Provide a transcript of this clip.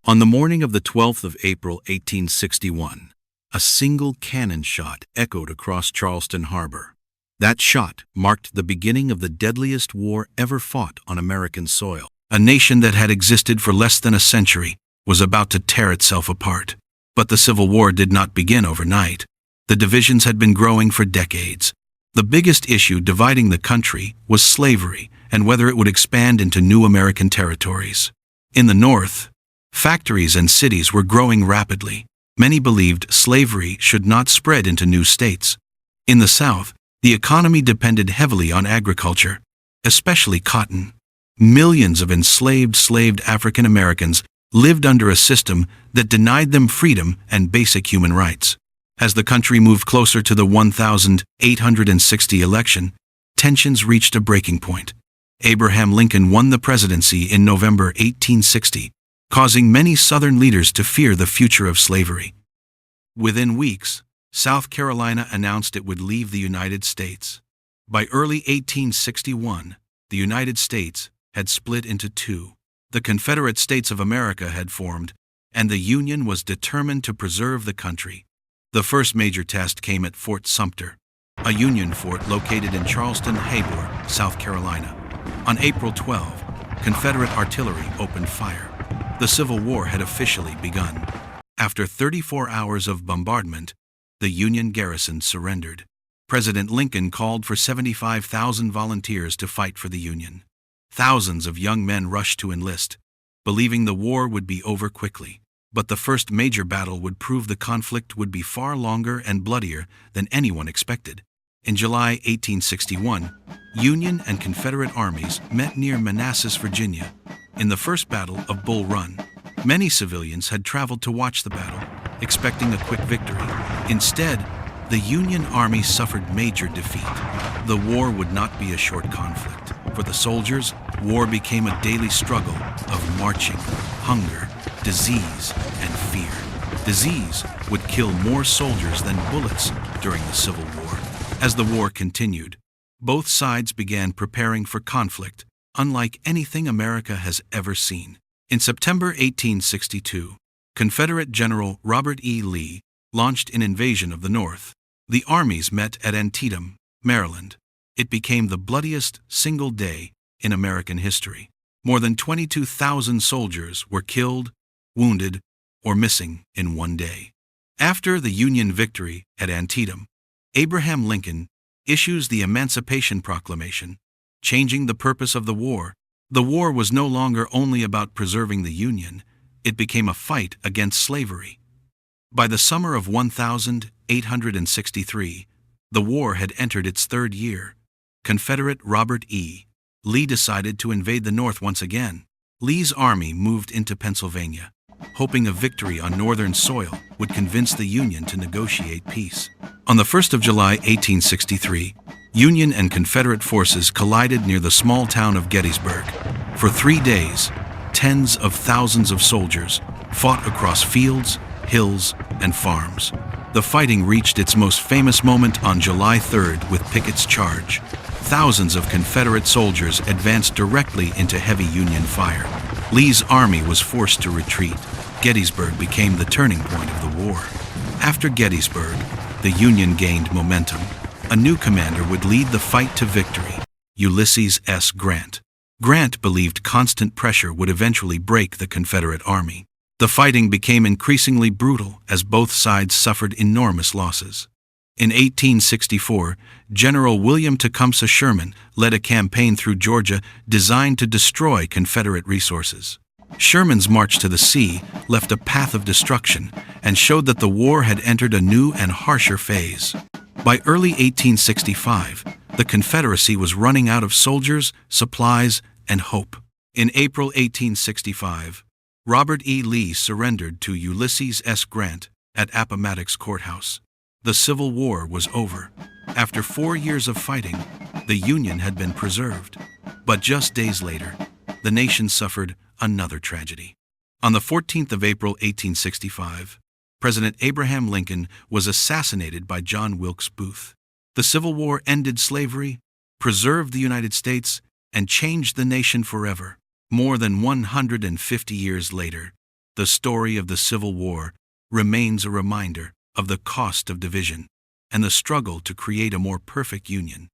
On the morning of the 12th of April, 1861, a single cannon shot echoed across Charleston Harbor. That shot marked the beginning of the deadliest war ever fought on American soil. A nation that had existed for less than a century was about to tear itself apart. But the Civil War did not begin overnight. The divisions had been growing for decades. The biggest issue dividing the country was slavery and whether it would expand into new American territories. In the North, factories and cities were growing rapidly. Many believed slavery should not spread into new states. In the South, the economy depended heavily on agriculture, especially cotton. Millions of enslaved African Americans lived under a system that denied them freedom and basic human rights. As the country moved closer to the 1860 election, tensions reached a breaking point. Abraham Lincoln won the presidency in November 1860, causing many Southern leaders to fear the future of slavery. Within weeks, South Carolina announced it would leave the United States. By early 1861, the United States had split into two. The Confederate States of America had formed, and the Union was determined to preserve the country. The first major test came at Fort Sumter, a Union fort located in Charleston Harbor, South Carolina. On April 12, Confederate artillery opened fire. The Civil War had officially begun. After 34 hours of bombardment, the Union garrison surrendered. President Lincoln called for 75,000 volunteers to fight for the Union. Thousands of young men rushed to enlist, believing the war would be over quickly. But the first major battle would prove the conflict would be far longer and bloodier than anyone expected. In July 1861, Union and Confederate armies met near Manassas, Virginia, in the first battle of Bull Run. Many civilians had traveled to watch the battle, expecting a quick victory. Instead, the Union Army suffered major defeat. The war would not be a short conflict. For the soldiers, war became a daily struggle of marching, hunger, disease, and fear. Disease would kill more soldiers than bullets during the Civil War. As the war continued, both sides began preparing for conflict, unlike anything America has ever seen. In September 1862, Confederate General Robert E. Lee launched an invasion of the North. The armies met at Antietam, Maryland. It became the bloodiest single day in American history. More than 22,000 soldiers were killed, wounded, or missing in one day. After the Union victory at Antietam, Abraham Lincoln issues the Emancipation Proclamation, changing the purpose of the war. The war was no longer only about preserving the Union, it became a fight against slavery. By the summer of 1863, the war had entered its third year. Confederate Robert E. Lee decided to invade the North once again. Lee's army moved into Pennsylvania, hoping a victory on Northern soil would convince the Union to negotiate peace. On the 1st of July, 1863, Union and Confederate forces collided near the small town of Gettysburg. For 3 days, tens of thousands of soldiers fought across fields, hills, and farms. The fighting reached its most famous moment on July 3rd with Pickett's Charge. Thousands of Confederate soldiers advanced directly into heavy Union fire. Lee's army was forced to retreat. Gettysburg became the turning point of the war. After Gettysburg, the Union gained momentum. A new commander would lead the fight to victory, Ulysses S. Grant. Grant believed constant pressure would eventually break the Confederate army. The fighting became increasingly brutal as both sides suffered enormous losses. In 1864, General William Tecumseh Sherman led a campaign through Georgia designed to destroy Confederate resources. Sherman's march to the sea left a path of destruction and showed that the war had entered a new and harsher phase. By early 1865, the Confederacy was running out of soldiers, supplies, and hope. In April 1865, Robert E. Lee surrendered to Ulysses S. Grant at Appomattox Courthouse. The Civil War was over. After 4 years of fighting, the Union had been preserved. But just days later, the nation suffered another tragedy. On the 14th of April, 1865, President Abraham Lincoln was assassinated by John Wilkes Booth. The Civil War ended slavery, preserved the United States, and changed the nation forever. More than 150 years later, The story of the Civil War remains a reminder of the cost of division and the struggle to create a more perfect union.